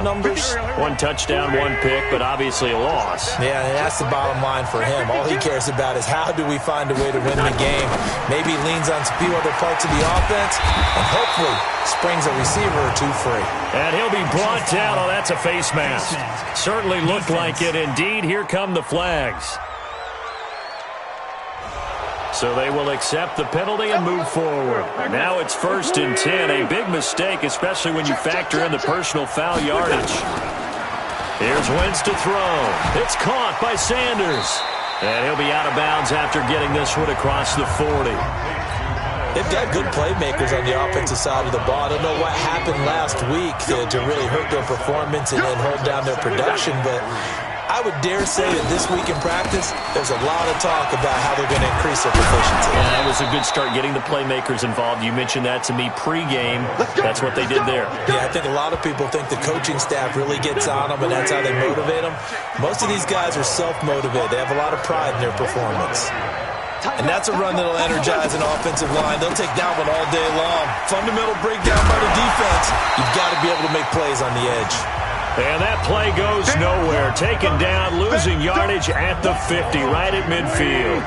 numbers? One touchdown, one pick, but obviously a loss. Yeah, and that's the bottom line for him. All he cares about is how do we find a way to win the game. Maybe leans on a few other parts of the offense and hopefully springs a receiver or two free. And he'll be brought down. Oh, that's a face mask. Certainly looked like it. Indeed, here come the flags. So they will accept the penalty and move forward. Now it's 1st and 10. A big mistake, especially when you factor in the personal foul yardage. Here's Wentz to throw. It's caught by Sanders. And he'll be out of bounds after getting this one across the 40. They've got good playmakers on the offensive side of the ball. I don't know what happened last week to really hurt their performance and then hold down their production, but I would dare say that this week in practice, there's a lot of talk about how they're going to increase their proficiency. Yeah, that was a good start, getting the playmakers involved. You mentioned that to me pregame. That's what they did there. Yeah, I think a lot of people think the coaching staff really gets on them, and that's how they motivate them. Most of these guys are self-motivated. They have a lot of pride in their performance. And that's a run that'll energize an offensive line. They'll take that one all day long. Fundamental breakdown by the defense. You've got to be able to make plays on the edge. And that play goes nowhere. Taken down, losing yardage at the 50, right at midfield.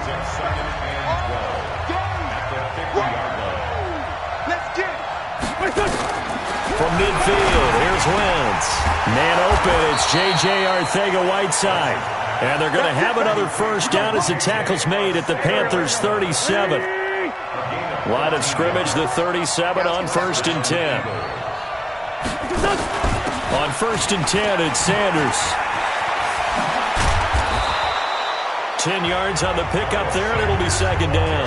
From midfield, here's Wentz. Man open, it's J.J. Arcega-Whiteside. And they're going to have another first down as the tackle's made at the Panthers' 37. Line of scrimmage, the 37 on 1st and 10. On 1st and 10, it's Sanders. 10 yards on the pickup there, and it'll be 2nd down.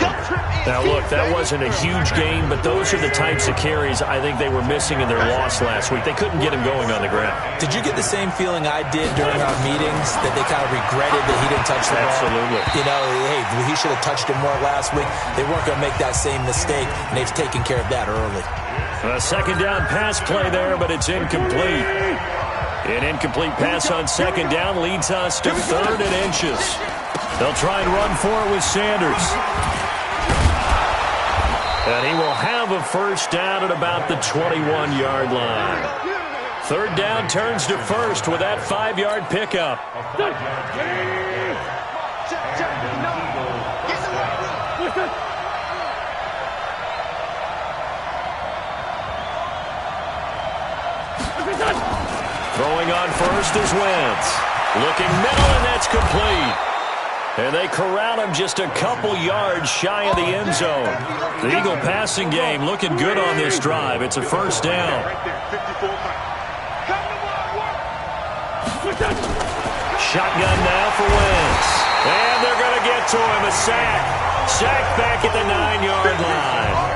Now, look, that wasn't a huge gain, but those are the types of carries I think they were missing in their loss last week. They couldn't get him going on the ground. Did you get the same feeling I did during our meetings, that they kind of regretted that he didn't touch the ball? Absolutely. You know, hey, he should have touched it more last week. They weren't going to make that same mistake, and they've taken care of that early. A 2nd down pass play there, but it's incomplete. An incomplete pass on 2nd down leads us to 3rd and inches. They'll try and run for it with Sanders. And he will have a first down at about the 21-yard line. 3rd down turns to 1st with that 5-yard pickup. Throwing on 1st is Wentz. Looking middle, and that's complete. And they corral him just a couple yards shy of the end zone. The Eagle passing game looking good on this drive. It's a first down. Shotgun now for Wentz. And they're going to get to him. A sack. Sack back at the 9-yard line.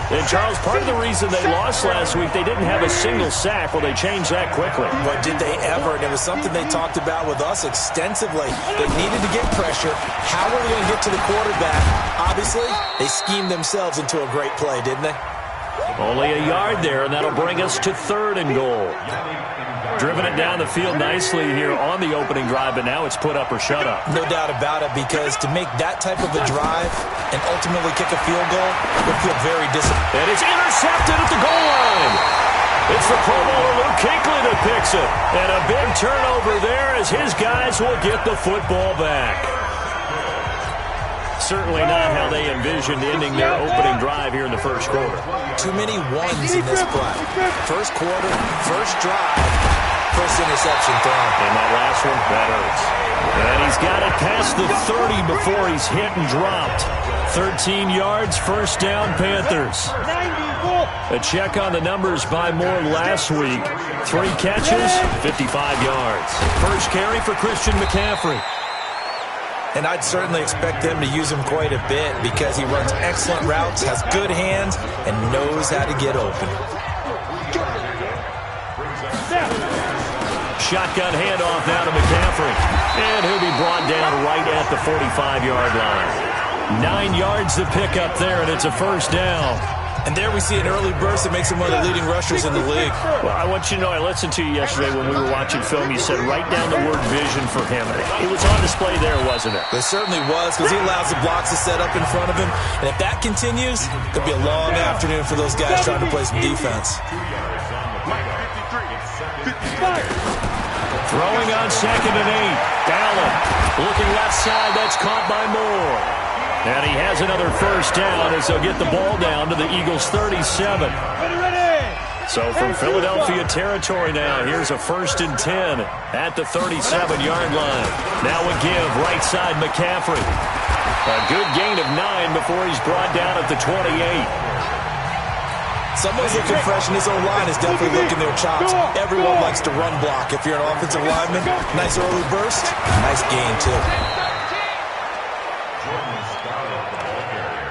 And, Charles, part of the reason they lost last week, they didn't have a single sack. Well, they changed that quickly. But did they ever? And it was something they talked about with us extensively. They needed to get pressure. How were they going to get to the quarterback? Obviously, they schemed themselves into a great play, didn't they? Only a yard there, and that'll bring us to 3rd and goal. Driven it down the field nicely here on the opening drive, but now it's put up or shut up. No doubt about it, because to make that type of a drive and ultimately kick a field goal would feel very disappointing. And it's intercepted at the goal line. It's the Pro Bowler Luke Kuechly that picks it. And a big turnover there as his guys will get the football back. Certainly not how they envisioned ending their opening drive here in the first quarter. Too many ones in this play. First quarter, first drive, first interception thrown. And that last one, that hurts. And he's got it past the 30 before he's hit and dropped. 13 yards, first down, Panthers. A check on the numbers by Moore last week. 3 catches, 55 yards. First carry for Christian McCaffrey. And I'd certainly expect them to use him quite a bit because he runs excellent routes, has good hands, and knows how to get open. Shotgun handoff now to McCaffrey. And he'll be brought down right at the 45-yard line. 9 yards to pick up there, and it's a first down. And there we see an early burst that makes him one of the leading rushers in the league. Well, I want you to know, I listened to you yesterday when we were watching film. You said write down the word vision for him. It was on display there, wasn't it? It certainly was, because he allows the blocks to set up in front of him. And if that continues, it could be a long afternoon for those guys trying to play some defense. Throwing on 2nd and 8. Allen looking left side. That's caught by Moore. And he has another first down as they'll get the ball down to the Eagles' 37. So from Philadelphia territory now, here's a 1st and 10 at the 37-yard line. Now a give, right side McCaffrey. A good gain of 9 before he's brought down at the 28. Someone's looking fresh, and his own line is definitely looking their chops. Everyone likes to run block. If you're an offensive lineman, nice early burst, nice gain too.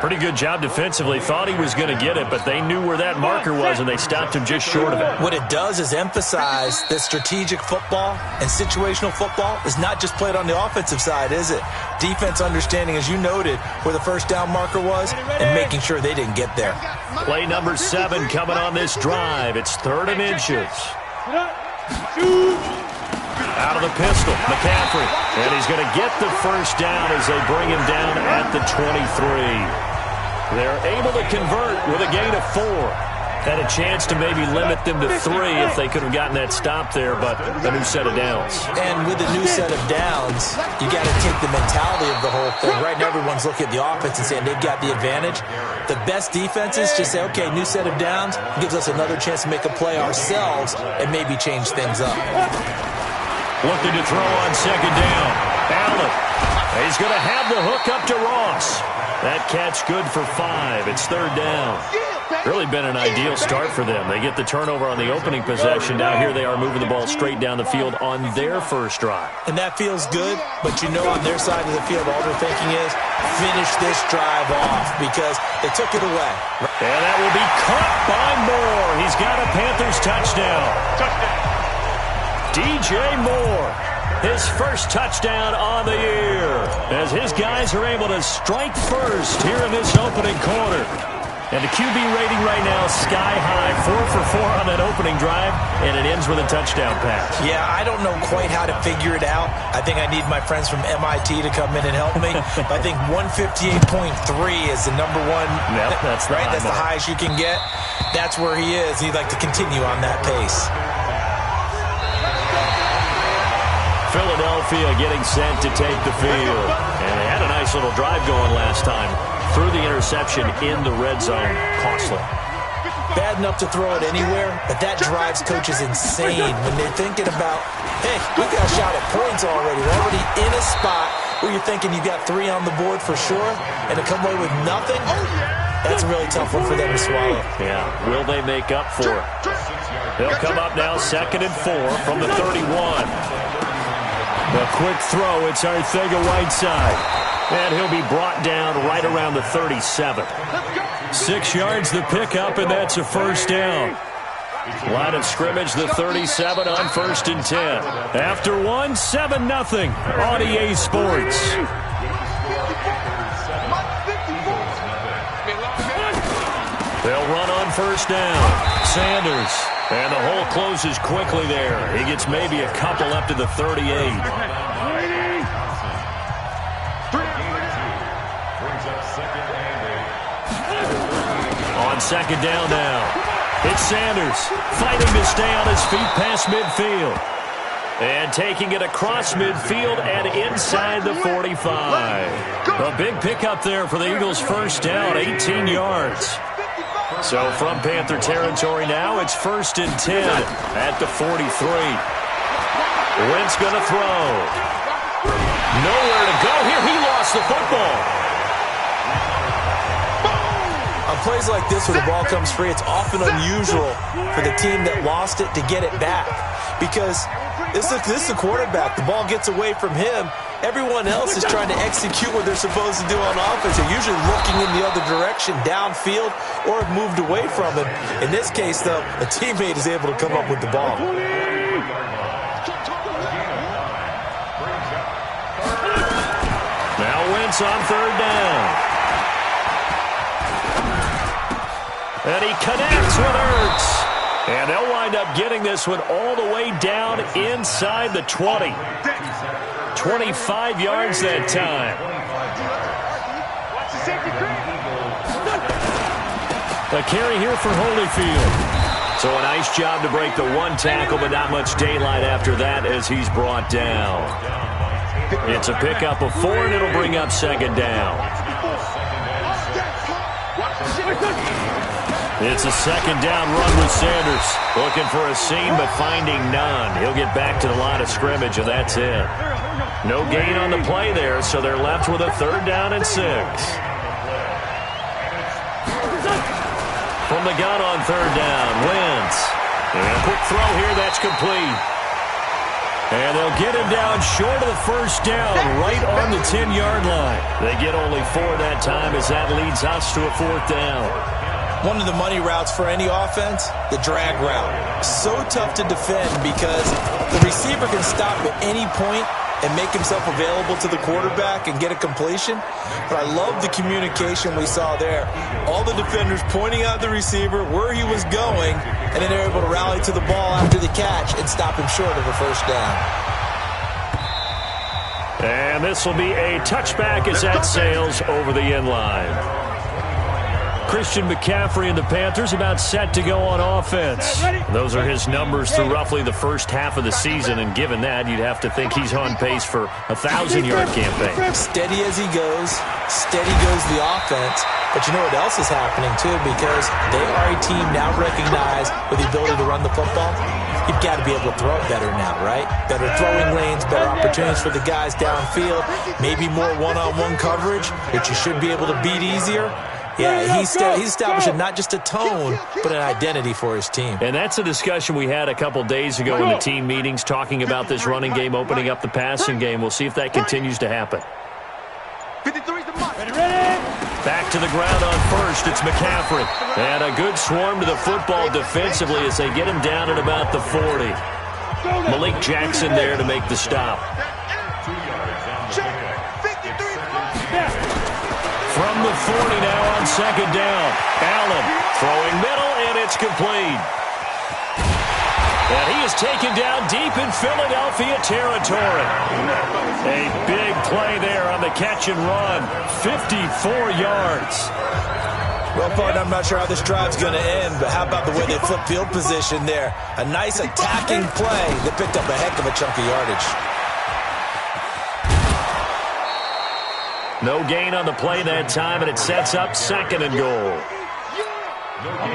Pretty good job defensively. Thought he was going to get it, but they knew where that marker was, and they stopped him just short of it. What it does is emphasize that strategic football and situational football is not just played on the offensive side, is it? Defense understanding, as you noted, where the first down marker was and making sure they didn't get there. Play number 7 coming on this drive. It's 3rd and inches. Out of the pistol, McCaffrey. And he's going to get the first down as they bring him down at the 23. They're able to convert with a gain of 4. Had a chance to maybe limit them to 3 if they could have gotten that stop there, but a new set of downs. And with a new set of downs, you got to take the mentality of the whole thing. Right now, everyone's looking at the offense and saying they've got the advantage. The best defenses just say, okay, new set of downs gives us another chance to make a play ourselves and maybe change things up. Looking to throw on 2nd down. Allen. He's going to have the hook up to Ross. That catch good for 5. It's 3rd down. Really been an ideal start for them. They get the turnover on the opening possession. Now here they are moving the ball straight down the field on their first drive. And that feels good, but you know on their side of the field, all they're thinking is finish this drive off because they took it away. And that will be caught by Moore. He's got a Panthers touchdown. DJ Moore, his first touchdown on the year, as his guys are able to strike first here in this opening quarter. And the QB rating right now sky high, 4 for 4 on that opening drive, and it ends with a touchdown pass. Yeah, I don't know quite how to figure it out. I think I need my friends from MIT to come in and help me. I think 158.3 is the number one. Yep, that's the right. That's the highest you can get. That's where he is. He'd like to continue on that pace. Philadelphia getting set to take the field. And they had a nice little drive going last time. Threw the interception in the red zone. Costly. Bad enough to throw it anywhere, but that drives coaches insane when they're thinking about, hey, we got a shot at points already. We're already in a spot where you're thinking you got 3 on the board for sure, and to come away with nothing, that's a really tough one for them to swallow. Yeah, will they make up for it? They'll come up now 2nd and 4 from the 31. A quick throw, it's Arcega-Whiteside. And he'll be brought down right around the 37. 6 yards the pickup, and that's a first down. Line of scrimmage, the 37 on 1st and 10. After 1, 7-0 on EA Sports. They'll run on first down. Sanders. And the hole closes quickly there. He gets maybe a couple up to the 38. On 2nd down now. It's Sanders fighting to stay on his feet past midfield. And taking it across midfield and inside the 45. A big pickup there for the Eagles' first down, 18 yards. So from Panther territory now, it's 1st and 10 at the 43. Wentz going to throw. Nowhere to go here. He lost the football. On plays like this where the ball comes free, it's often unusual for the team that lost it to get it back. Because this is the quarterback. The ball gets away from him. Everyone else is trying to execute what they're supposed to do on offense. They're usually looking in the other direction, downfield, or have moved away from him. In this case, though, a teammate is able to come up with the ball. Now Wentz on 3rd down. And he connects with Ertz. And they'll wind up getting this one all the way down inside the 20. 25 yards that time. A carry here for Holyfield. So a nice job to break the one tackle, but not much daylight after that as he's brought down. It's a pickup of 4, and it'll bring up second down. It's a second down run with Sanders. Looking for a seam, but finding none. He'll get back to the line of scrimmage, and that's it. No gain on the play there, so they're left with a 3rd down and 6. From the gun on 3rd down, Wentz. And a quick throw here, that's complete. And they'll get him down short of the 1st down, right on the 10-yard line. They get only 4 that time as that leads us to a 4th down. One of the money routes for any offense, the drag route. So tough to defend because the receiver can stop at any point and make himself available to the quarterback and get a completion. But I love the communication we saw there. All the defenders pointing out the receiver, where he was going, and then they're able to rally to the ball after the catch and stop him short of a 1st down. And this will be a touchback as that sails over the end line. Christian McCaffrey and the Panthers about set to go on offense. Those are his numbers through roughly the first half of the season, and given that, you'd have to think he's on pace for a 1,000-yard campaign. Steady as he goes, steady goes the offense. But you know what else is happening, too, because they are a team now recognized with the ability to run the football. You've got to be able to throw it better now, right? Better throwing lanes, better opportunities for the guys downfield, maybe more one-on-one coverage, which you should be able to beat easier. Yeah, he's establishing not just a tone, but an identity for his team. And that's a discussion we had a couple days ago in the team meetings, talking about this running game, opening up the passing game. We'll see if that continues to happen. Back to the ground on 1st, it's McCaffrey. And a good swarm to the football defensively as they get him down at about the 40. Malik Jackson there to make the stop. From the 40 now on 2nd down. Allen throwing middle, and it's complete. And he is taken down deep in Philadelphia territory. A big play there on the catch and run. 54 yards. Well, partner, I'm not sure how this drive's going to end, but how about the way they flip field position there? A nice attacking play that picked up a heck of a chunk of yardage. No gain on the play that time, and it sets up 2nd and goal.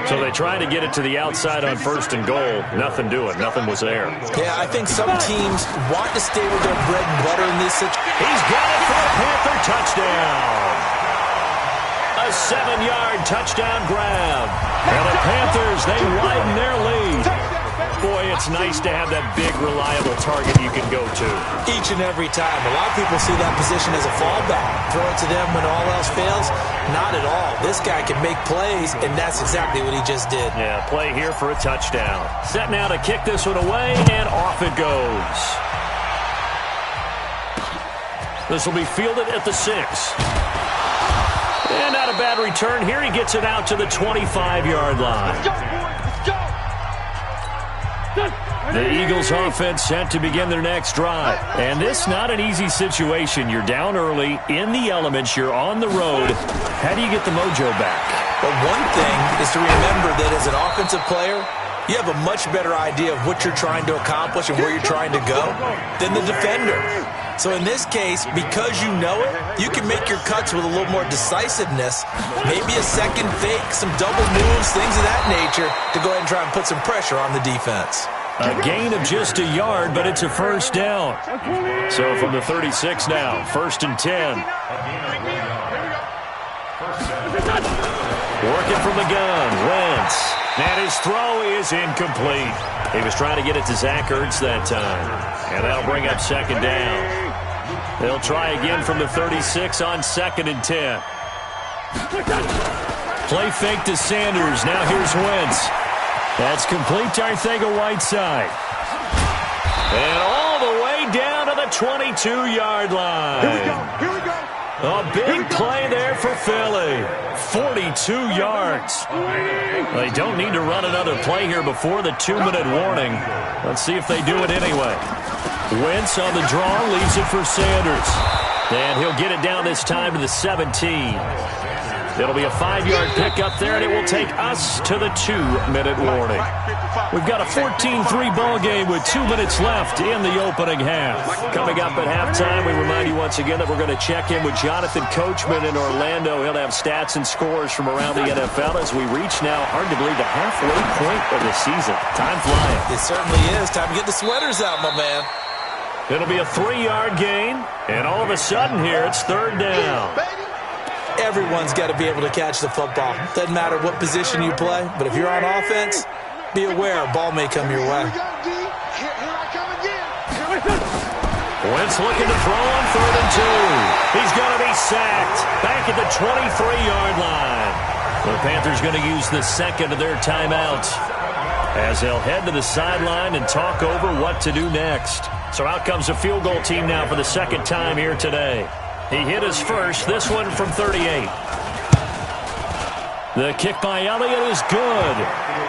So they try to get it to the outside on 1st and goal. Nothing doing. Nothing was there. Yeah, I think some teams want to stay with their bread and butter in this situation. He's got it for a Panther touchdown. A 7-yard touchdown grab. And the Panthers, they widen their lead. Boy, it's nice to have that big, reliable target you can go to. Each and every time. A lot of people see that position as a fallback. Throw it to them when all else fails. Not at all. This guy can make plays, and that's exactly what he just did. Yeah, play here for a touchdown. Set now to kick this one away, and off it goes. This will be fielded at the 6. And not a bad return here. He gets it out to the 25-yard line. The Eagles offense set to begin their next drive. And this not an easy situation. You're down early, in the elements, you're on the road. How do you get the mojo back? Well, one thing is to remember that as an offensive player, you have a much better idea of what you're trying to accomplish and where you're trying to go than the defender. So in this case, because you know it, you can make your cuts with a little more decisiveness, maybe a second fake, some double moves, things of that nature, to go ahead and try and put some pressure on the defense. A gain of just a yard, but it's a 1st down. So from the 36 now, 1st and 10. Working from the gun, Wentz. And his throw is incomplete. He was trying to get it to Zach Ertz that time. And that'll bring up 2nd down. They'll try again from the 36 on 2nd and 10. Play fake to Sanders. Now here's Wentz. That's complete to Arcega-Whiteside. And all the way down to the 22-yard line. Here we go. A big play there for Philly. 42 yards. They don't need to run another play here before the 2-minute warning. Let's see if they do it anyway. Wentz on the draw, leaves it for Sanders. And he'll get it down this time to the 17. It'll be a 5-yard pickup there, and it will take us to the 2-minute warning. We've got a 14-3 ball game with 2 minutes left in the opening half. Coming up at halftime, we remind you once again that we're going to check in with Jonathan Coachman in Orlando. He'll have stats and scores from around the NFL as we reach now, hard to believe, the halfway point of the season. Time flying. It certainly is. Time to get the sweaters out, my man. It'll be a 3-yard gain, and all of a sudden here, it's 3rd down. Everyone's got to be able to catch the football. Doesn't matter what position you play, but if you're on offense, be aware a ball may come your way. Wentz looking to throw on 3rd and 2. He's going to be sacked back at the 23-yard line. The Panthers going to use the second of their timeouts as they'll head to the sideline and talk over what to do next. So out comes a field goal team now for the second time here today. He hit his first, this one from 38. The kick by Elliott is good.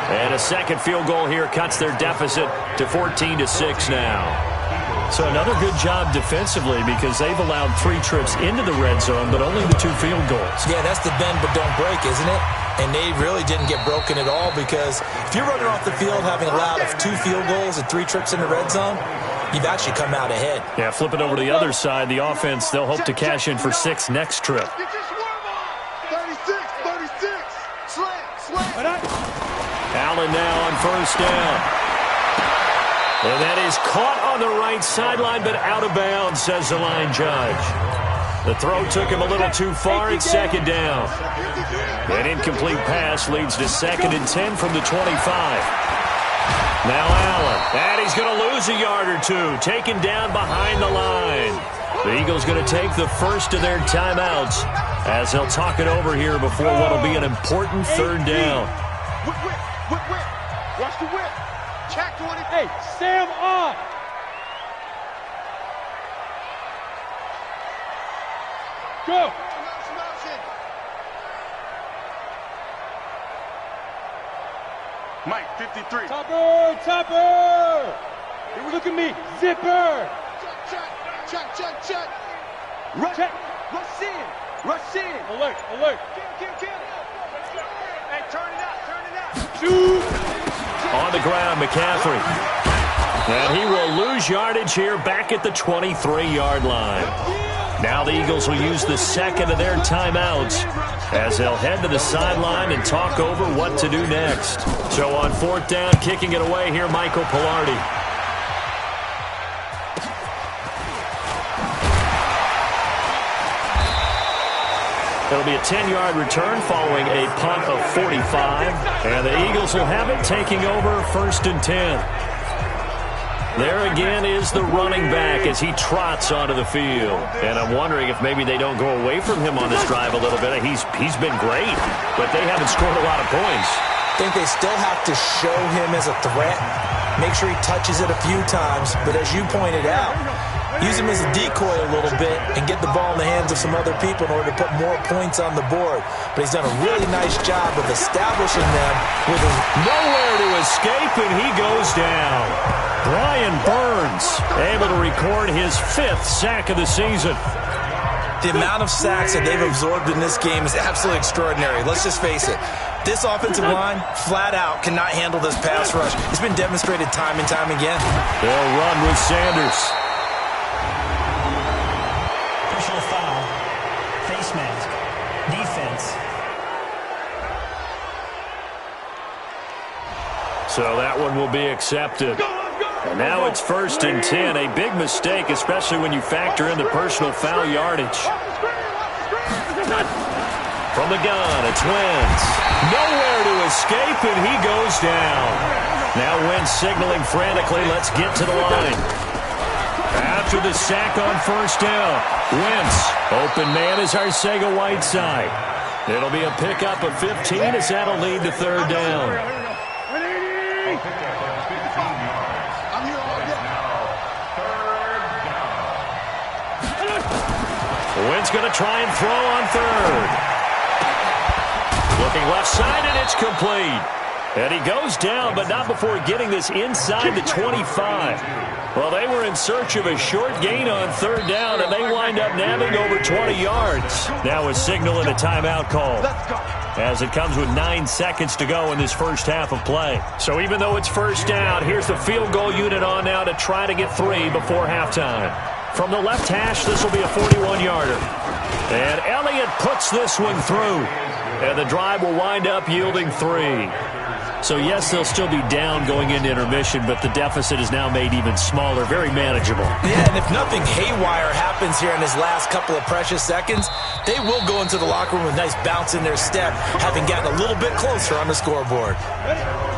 And a second field goal here cuts their deficit to 14-6 now. So another good job defensively because they've allowed 3 trips into the red zone, but only the 2 field goals. Yeah, that's the bend but don't break, isn't it? And they really didn't get broken at all because if you're running off the field having allowed 2 field goals and 3 trips in the red zone, you've actually come out ahead. Yeah, flip it over to the other side. The offense, they'll hope to cash in for 6 next trip. 36, 36. Slant. Allen now on 1st down. And that is caught on the right sideline, but out of bounds, says the line judge. The throw took him a little too far. It's 2nd down. An incomplete pass leads to 2nd and 10 from the 25. Now Allen, and he's going to lose a yard or 2, taken down behind the line. The Eagles going to take the first of their timeouts as they'll talk it over here before what will be an important 3rd down. Whip. Watch the whip. Check 20. Hey, Sam off. Go. Mike, 53. Topper! Here, look at me. Zipper! Check. Rush in. Alert. Kill. Hey, turn it out. Shoot! On the ground, McCaffrey. And he will lose yardage here back at the 23-yard line. Now the Eagles will use the second of their timeouts as they'll head to the sideline and talk over what to do next. So on 4th down, kicking it away here, Michael Pilardi. It'll be a 10-yard return following a punt of 45. And the Eagles will have it taking over 1st and 10. There again is the running back as he trots onto the field. And I'm wondering if maybe they don't go away from him on this drive a little bit. He's been great, but they haven't scored a lot of points. I think they still have to show him as a threat. Make sure he touches it a few times. But as you pointed out, use him as a decoy a little bit and get the ball in the hands of some other people in order to put more points on the board. But he's done a really nice job of establishing them with his nowhere to escape, and he goes down. Brian Burns able to record his 5th sack of the season. The amount of sacks that they've absorbed in this game is absolutely extraordinary. Let's just face it. This offensive line, flat out, cannot handle this pass rush. It's been demonstrated time and time again. They'll run with Sanders. Personal foul. Face mask. Defense. So that one will be accepted. And now it's 1st and 10. A big mistake, especially when you factor in the personal foul yardage. From the gun, it's Wentz. Nowhere to escape, and he goes down. Now Wentz signaling frantically, let's get to the line. After the sack on 1st down, Wentz, open man is Arcega-Whiteside. It'll be a pickup of 15 as that'll lead to 3rd down. Wentz going to try and throw on 3rd. Looking left side, and it's complete. And he goes down, but not before getting this inside the 25. Well, they were in search of a short gain on third down, and they wind up nabbing over 20 yards. Now a signal and a timeout call, as it comes with 9 seconds to go in this first half of play. So even though it's first down, here's the field goal unit on now to try to get 3 before halftime. From the left hash, this will be a 41-yarder. And Elliott puts this one through. And the drive will wind up yielding 3. So, yes, they'll still be down going into intermission, but the deficit is now made even smaller, very manageable. Yeah, and if nothing haywire happens here in his last couple of precious seconds, they will go into the locker room with a nice bounce in their step, having gotten a little bit closer on the scoreboard.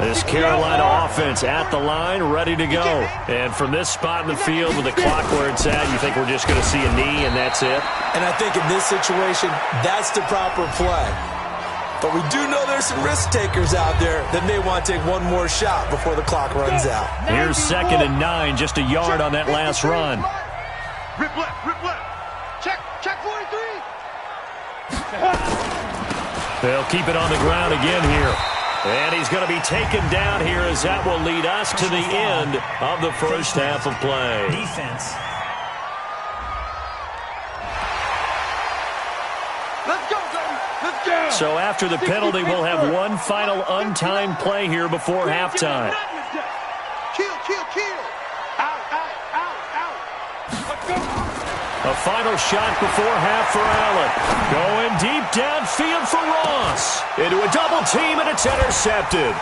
This Carolina offense at the line, ready to go. And from this spot in the field with the clock where it's at, you think we're just going to see a knee and that's it? And I think in this situation, that's the proper play. But we do know there's some risk takers out there that may want to take one more shot before the clock runs out. Here's 2nd and 9, just a yard on that last run. Rip left, rip left. Check 43. They'll keep it on the ground again here. And he's going to be taken down here, as that will lead us to the end of the first half of play. Defense. Let's go, baby. Let's go. So after the penalty, we'll have one final untimed play here before halftime. Kill. Out. Let's go. A final shot before half for Allen. Going deep downfield for Ross. Into a double team, and it's intercepted.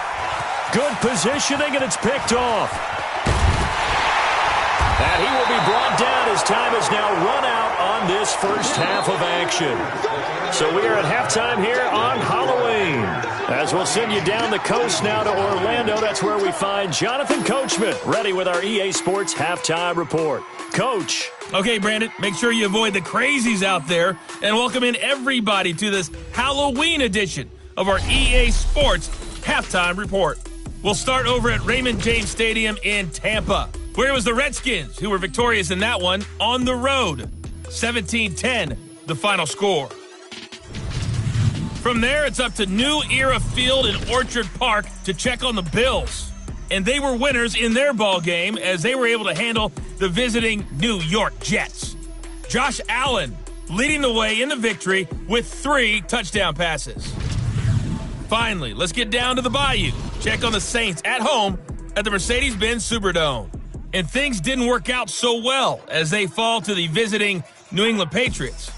Good positioning, and it's picked off. And he will be brought down as time has now run out on this first half of action. So we are at halftime here on Halloween. As we'll send you down the coast now to Orlando, that's where we find Jonathan Coachman, ready with our EA Sports Halftime Report. Coach. Okay, Brandon, make sure you avoid the crazies out there and welcome in everybody to this Halloween edition of our EA Sports Halftime Report. We'll start over at Raymond James Stadium in Tampa, where it was the Redskins who were victorious in that one on the road. 17-10, the final score. From there, it's up to New Era Field in Orchard Park to check on the Bills. And they were winners in their ball game as they were able to handle the visiting New York Jets. Josh Allen leading the way in the victory with 3 touchdown passes. Finally, let's get down to the Bayou. Check on the Saints at home at the Mercedes-Benz Superdome. And things didn't work out so well as they fall to the visiting New England Patriots.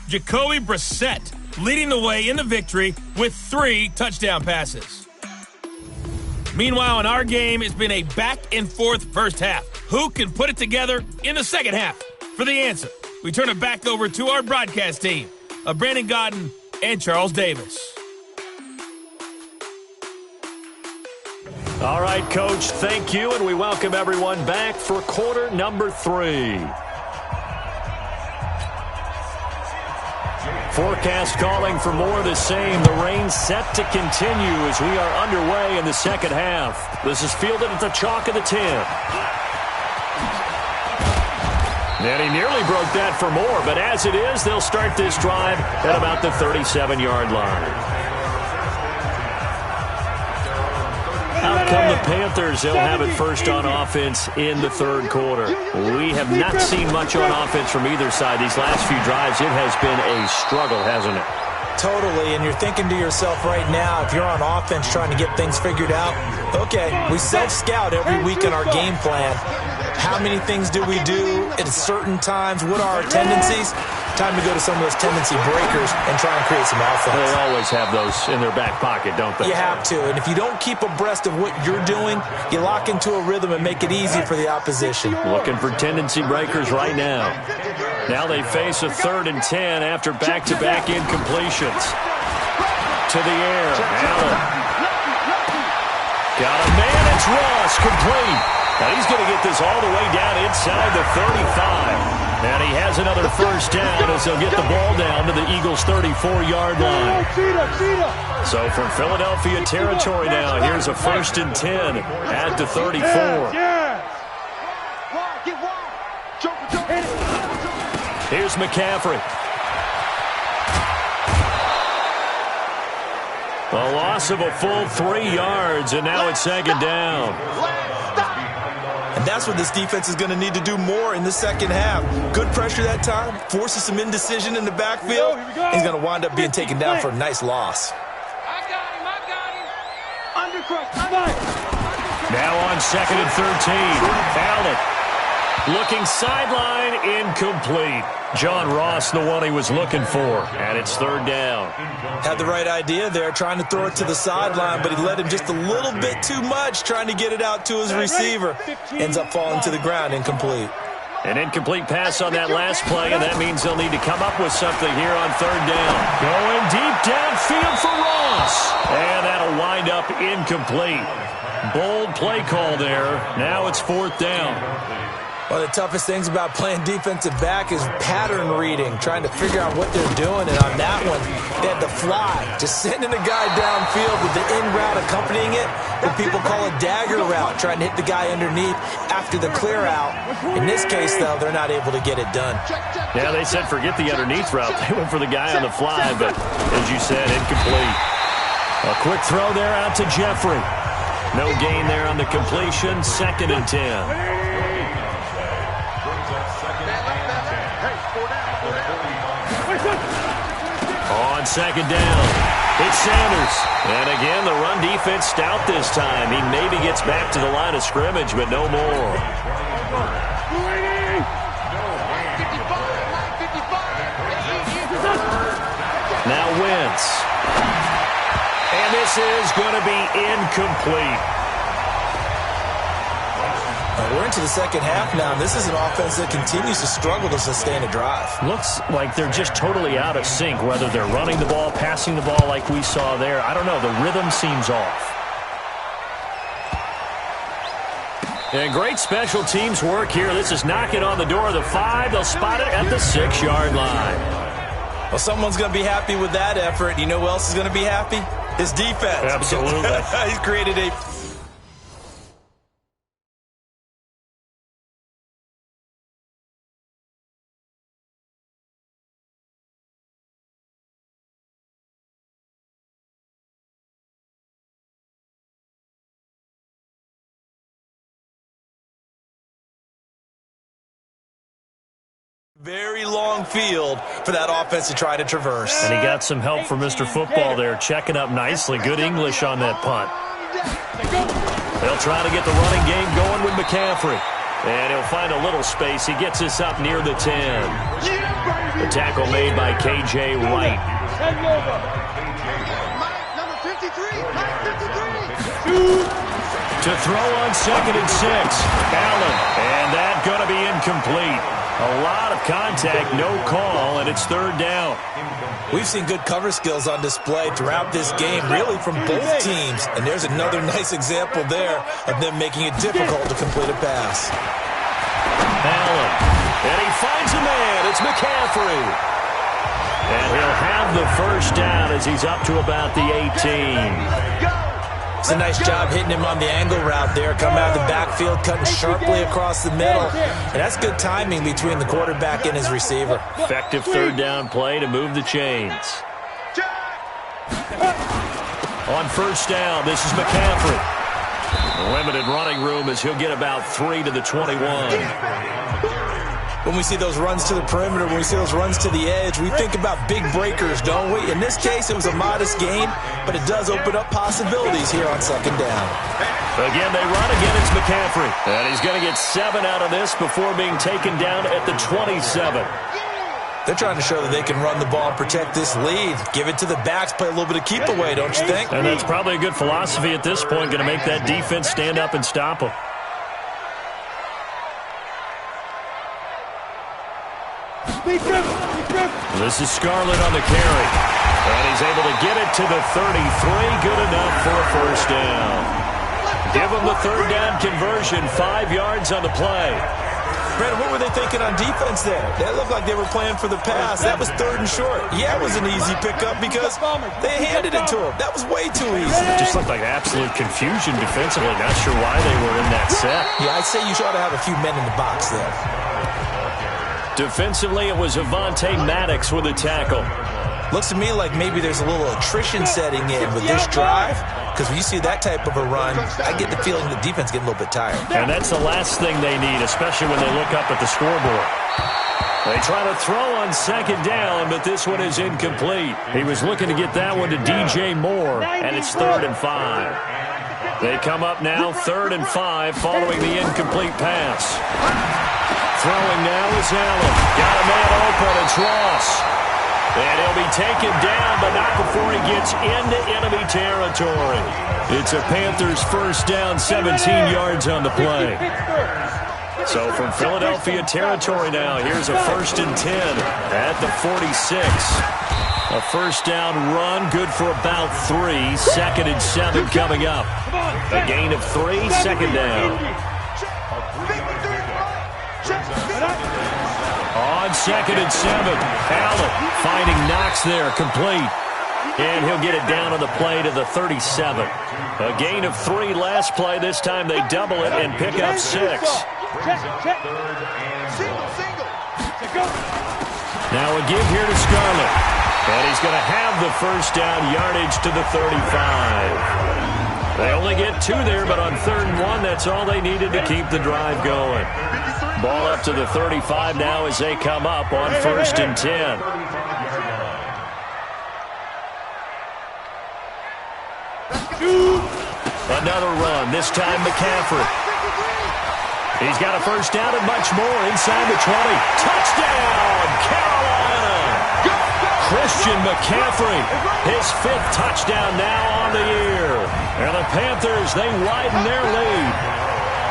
Jacoby Brissett leading the way in the victory with 3 touchdown passes. Meanwhile, in our game, it's been a back-and-forth first half. Who can put it together in the second half? For the answer, we turn it back over to our broadcast team of Brandon Godden and Charles Davis. All right, Coach, thank you, and we welcome everyone back for quarter number 3. Forecast calling for more of the same. The rain set to continue as we are underway in the second half. This is fielded at the chalk of the 10. And he nearly broke that for more, but as it is, they'll start this drive at about the 37-yard line. Out come the Panthers. They'll have it first on offense in the third quarter. We have not seen much on offense from either side. These last few drives, it has been a struggle, hasn't it? Totally, and you're thinking to yourself right now, if you're on offense trying to get things figured out, okay, we self-scout every week in our game plan. How many things do we do at certain times? What are our tendencies? Time to go to some of those tendency breakers and try and create some offense. They always have those in their back pocket, don't they? You have to, and if you don't keep abreast of what you're doing, you lock into a rhythm and make it easy for the opposition. Looking for tendency breakers right now. Now they face a 3rd and 10 after back-to-back incompletions. To the air, Allen. Got a man, it's Ross, complete. Now he's going to get this all the way down inside the 35. And he has another first down as they'll get the ball down to the Eagles' 34-yard line. So from Philadelphia territory now, here's a 1st and 10 at the 34. Here's McCaffrey. A loss of a full 3 yards, and now it's 2nd down. And that's what this defense is going to need to do more in the second half. Good pressure that time, forces some indecision in the backfield. He's going to wind up being taken down for a nice loss. I got him. Undercrush. Now on 2nd and 13. Allen looking sideline, incomplete. John Ross, the one he was looking for, and it's 3rd down. Had the right idea there, trying to throw it to the sideline, but he led him just a little bit too much, trying to get it out to his receiver. Ends up falling to the ground, incomplete. An incomplete pass on that last play, and that means they'll need to come up with something here on 3rd down. Going deep downfield for Ross, and that'll wind up incomplete. Bold play call there. Now it's 4th down. One of the toughest things about playing defensive back is pattern reading, trying to figure out what they're doing. And on that one, they had the fly, just sending a guy downfield with the in route accompanying it, what people call a dagger route, trying to hit the guy underneath after the clear out. In this case, though, they're not able to get it done. Yeah, they said forget the underneath route. They went for the guy on the fly, but as you said, incomplete. A quick throw there out to Jeffrey. No gain there on the completion. 2nd and 10. On 2nd down, it's Sanders. And again, the run defense stout this time. He maybe gets back to the line of scrimmage, but no more. Now Wentz. And this is going to be incomplete. We're into the second half now. This is an offense that continues to struggle to sustain a drive. Looks like they're just totally out of sync, whether they're running the ball, passing the ball like we saw there. I don't know. The rhythm seems off. And great special teams work here. This is knocking on the door of the 5. They'll spot it at the 6-yard line. Well, someone's going to be happy with that effort. You know who else is going to be happy? His defense. Absolutely. He's created a... very long field for that offense to try to traverse. And he got some help from Mr. Football there, checking up nicely. Good English on that punt. They'll try to get the running game going with McCaffrey. And he'll find a little space. He gets us up near the 10. The tackle made by K.J. Wright. Number 53. To throw on 2nd and 6. Allen. And that's going to be incomplete. A lot of contact, no call, and it's 3rd down. We've seen good cover skills on display throughout this game, really from both teams. And there's another nice example there of them making it difficult to complete a pass. Allen, and he finds a man. It's McCaffrey. And he'll have the 1st down as he's up to about the 18. It's a nice job hitting him on the angle route there. Come out of the backfield, cutting sharply across the middle. And that's good timing between the quarterback and his receiver. Effective 3rd down play to move the chains. On 1st down, this is McCaffrey. Limited running room as he'll get about 3 to the 21. When we see those runs to the perimeter, when we see those runs to the edge, we think about big breakers, don't we? In this case, it was a modest gain, but it does open up possibilities here on 2nd down. Again, they run again. It's McCaffrey. And he's going to get 7 out of this before being taken down at the 27. They're trying to show that they can run the ball and protect this lead. Give it to the backs, play a little bit of keep away, don't you think? And that's probably a good philosophy at this point, going to make that defense stand up and stop them. This is Scarlett on the carry. And he's able to get it to the 33. Good enough for a 1st down. Give him the 3rd down conversion. 5 yards on the play. Brandon, what were they thinking on defense there? They looked like they were playing for the pass. That was 3rd and short. Yeah, it was an easy pickup because they handed it to him. That was way too easy. It just looked like absolute confusion defensively. Not sure why they were in that set. Yeah, I'd say you ought to have a few men in the box there. Defensively, it was Avonte Maddox with a tackle. Looks to me like maybe there's a little attrition setting in with this drive. because when you see that type of a run, I get the feeling the defense getting a little bit tired. And that's the last thing they need, especially when they look up at the scoreboard. They try to throw on second down, but this one is incomplete. He was looking to get that one to DJ Moore, and it's 3rd and 5. They come up now 3rd and 5 following the incomplete pass. Throwing now is Allen. Got a man open. It's Ross. And he'll be taken down, but not before he gets into enemy territory. It's a Panthers first down, 17 yards on the play. So from Philadelphia territory now, here's a 1st and 10 at the 46. A first down run, good for about 3. 2nd and 7 coming up. A gain of 3, 2nd down. On 2nd and 7, Allen finding Knox there, complete. And he'll get it down on the play to the 37. A gain of 3 last play. This time they double it and pick up 6. Now a give here to Scarlett. And he's going to have the first down, yardage to the 35. They only get 2 there, but on 3rd and 1, that's all they needed to keep the drive going. Ball up to the 35 now as they come up on 1st and 10. Another run, this time McCaffrey. He's got a first down and much more inside the 20. Touchdown, Carolina! Christian McCaffrey, his 5th touchdown now on the year. And the Panthers, they widen their lead.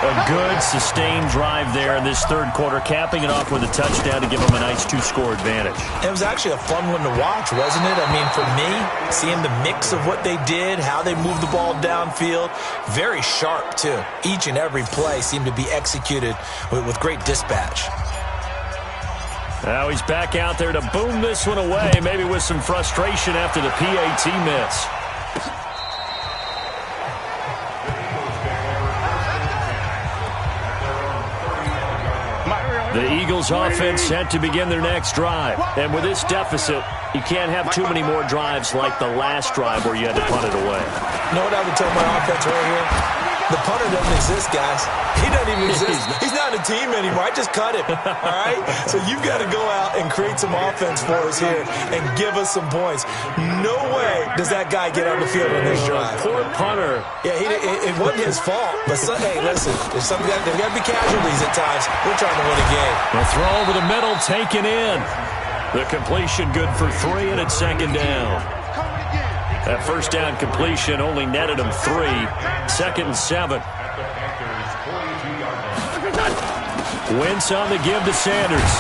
A good, sustained drive there in this 3rd quarter, capping it off with a touchdown to give them a nice 2-score advantage. It was actually a fun one to watch, wasn't it? I mean, for me, seeing the mix of what they did, how they moved the ball downfield, very sharp, too. Each and every play seemed to be executed with great dispatch. Now he's back out there to boom this one away, maybe with some frustration after the PAT miss. The Eagles offense set to begin their next drive. And with this deficit, you can't have too many more drives like the last drive where you had to punt it away. You know what I would tell my offense right here? The punter doesn't exist, guys. He doesn't even exist. He's not a team anymore. I just cut him, all right? So you've got to go out and create some offense for us here and give us some points. No way does that guy get on the field on this drive. Poor punter. Yeah, it wasn't his fault. But, hey, listen, there's got to be casualties at times. We're trying to win a game. The throw over the middle, taken in. The completion good for 3, and it's 2nd down. That first down completion only netted him 3. 2nd and 7. Wentz on the give to Sanders.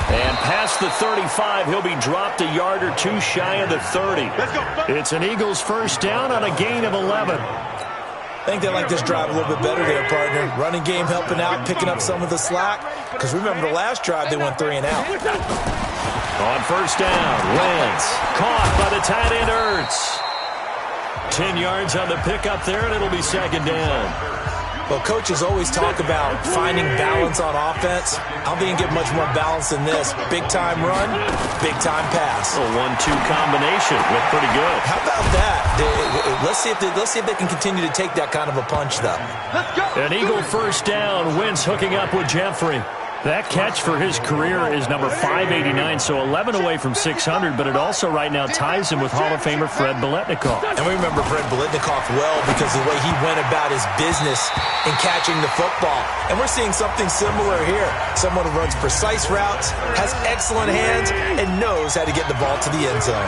And past the 35, he'll be dropped a yard or 2 shy of the 30. It's an Eagles first down on a gain of 11. I think they like this drive a little bit better there, partner. Running game helping out, picking up some of the slack. Because remember the last drive, they went 3 and out. On first down, Wentz caught by the tight end Ertz. 10 yards on the pickup there, and it'll be 2nd down. Well, coaches always talk about finding balance on offense. I don't think you can get much more balance than this. Big-time run, big-time pass. A 1-2 combination. Looked pretty good. How about that? Let's see if they can continue to take that kind of a punch, though. An Eagle first down. Wentz hooking up with Jeffrey. That catch for his career is number 589, so 11 away from 600, but it also right now ties him with Hall of Famer Fred Biletnikoff. And we remember Fred Biletnikoff well because of the way he went about his business in catching the football. And we're seeing something similar here. Someone who runs precise routes, has excellent hands, and knows how to get the ball to the end zone.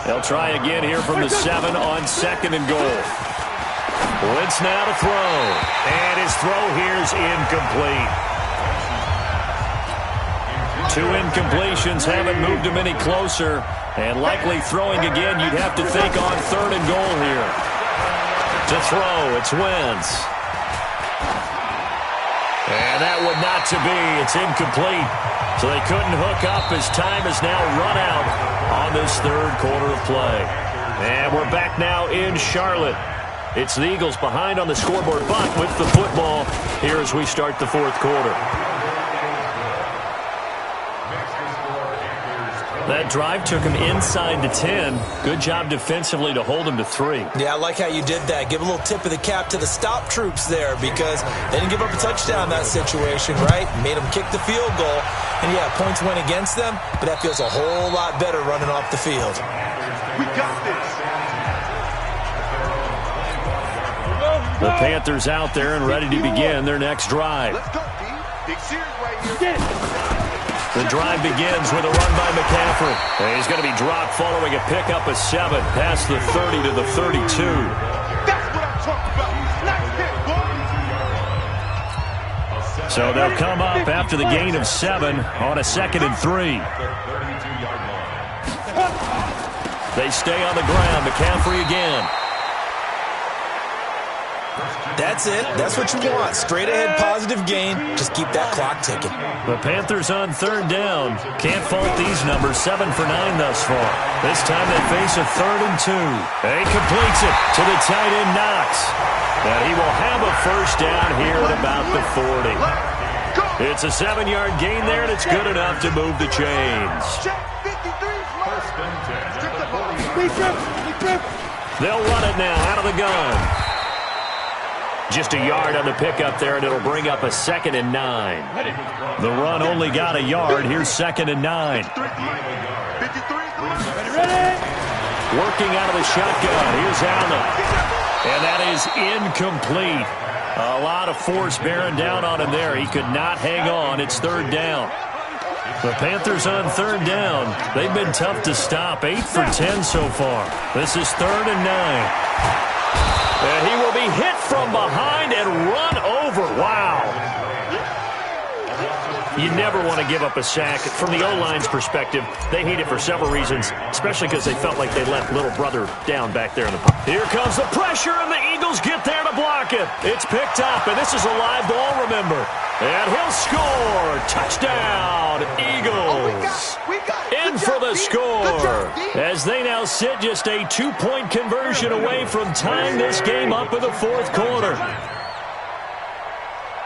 They'll try again here from the 7 on 2nd and goal. Wentz now to throw, and his throw here is incomplete. 2 incompletions haven't moved him any closer, and likely throwing again, you'd have to think on 3rd and goal here. To throw, it's Wentz. And that one not to be. It's incomplete. So they couldn't hook up as time has now run out on this 3rd quarter of play. And we're back now in Charlotte. It's the Eagles behind on the scoreboard, but with the football here as we start the 4th quarter. That drive took him inside the 10. Good job defensively to hold him to 3. Yeah, I like how you did that. Give a little tip of the cap to the stop troops there because they didn't give up a touchdown in that situation, right? Made them kick the field goal. And, yeah, points went against them, but that feels a whole lot better running off the field. We got this. The Panthers out there and ready to begin their next drive. Let's go, D. Big series right here. The drive begins with a run by McCaffrey. And he's going to be dropped following a pickup of 7 past the 30 to the 32. That's what I'm talking about. Nice hit, boy. So they'll come up after the gain of 7 on a 2nd and 3. They stay on the ground. McCaffrey again. That's it. That's what you want. Straight ahead positive gain. Just keep that clock ticking. The Panthers on 3rd down. Can't fault these numbers. 7 for 9 thus far. This time they face a 3rd and 2. He completes it to the tight end Knox. And he will have a first down here at about the 40. It's a 7-yard gain there, and it's good enough to move the chains. They'll run it now out of the gun. Just a yard on the pickup there, and it'll bring up a 2nd and 9. The run only got a yard. Here's 2nd and 9. Working out of the shotgun. Here's Allen. And that is incomplete. A lot of force bearing down on him there. He could not hang on. It's 3rd down. The Panthers on 3rd down. They've been tough to stop. 8 for 10 so far. This is 3rd and 9. And he will be hit from behind and run over. Wow. You never want to give up a sack. From the O-line's perspective, they hate it for several reasons, especially because they felt like they let little brother down back there in the pocket. Here comes the pressure, and the Eagles get there to block it. It's picked up, and this is a live ball, remember. And he'll score. Touchdown, Eagles. In for the score. As they now sit just a 2-point conversion away from tying this game up in the 4th quarter.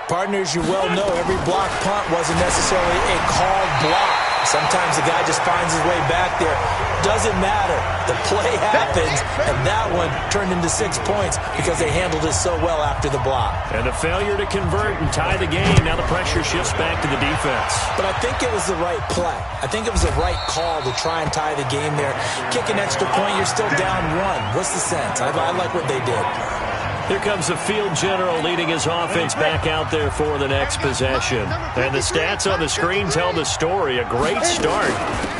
Partners, you well know every block punt wasn't necessarily a called block. Sometimes the guy just finds his way back there. Doesn't matter. The play happens, and that one turned into 6 points because they handled it so well after the block. And a failure to convert and tie the game. Now the pressure shifts back to the defense. But I think it was the right play. I think it was the right call to try and tie the game there. Kick an extra point, you're still down 1. What's the sense? I like what they did. Here comes the field general leading his offense back out there for the next possession. And the stats on the screen tell the story. A great start.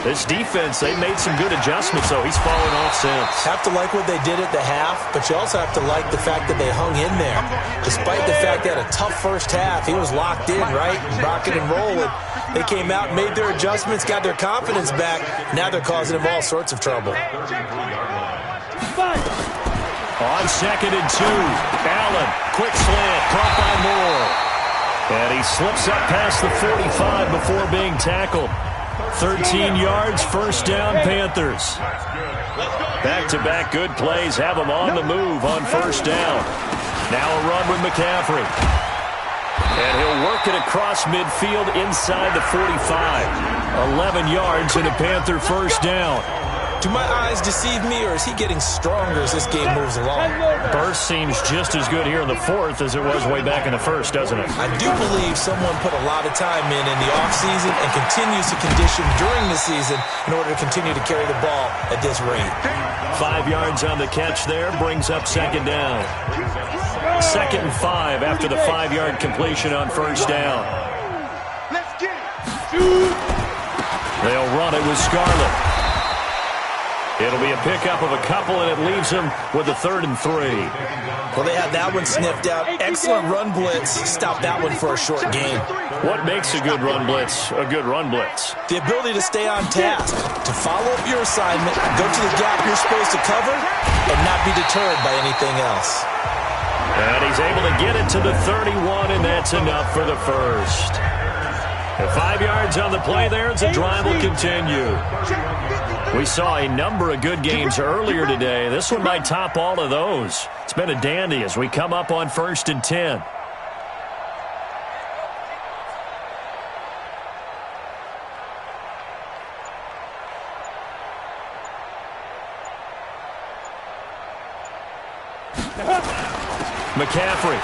This defense, they made some good adjustments, though. He's fallen off since. Have to like what they did at the half, but you also have to like the fact that they hung in there. Despite the fact they had a tough first half, he was locked in, right? Rocking and rolling. They came out and made their adjustments, got their confidence back. Now they're causing him all sorts of trouble. On 2nd and 2, Allen, quick slant, caught by Moore. And he slips up past the 45 before being tackled. 13 yards, first down, Panthers. Back-to-back good plays have them on the move on first down. Now a run with McCaffrey. And he'll work it across midfield inside the 45. 11 yards and a Panther first down. Do my eyes deceive me, or is he getting stronger as this game moves along? Burst seems just as good here in the 4th as it was way back in the 1st, doesn't it? I do believe someone put a lot of time in the offseason and continues to condition during the season in order to continue to carry the ball at this rate. 5 yards on the catch there, brings up 2nd down. 2nd and 5 after the 5-yard completion on first down. Let's get it. They'll run it with Scarlett. It'll be a pickup of a couple, and it leaves him with a 3rd and 3. Well, they had that one sniffed out. Excellent run blitz. Stop that one for a short gain. What makes a good run blitz a good run blitz? The ability to stay on task, to follow up your assignment, go to the gap you're supposed to cover, and not be deterred by anything else. And he's able to get it to the 31, and that's enough for the first. And 5 yards on the play there as the drive will continue. We saw a number of good games earlier today. This one might top all of those. It's been a dandy as we come up on 1st and 10. McCaffrey.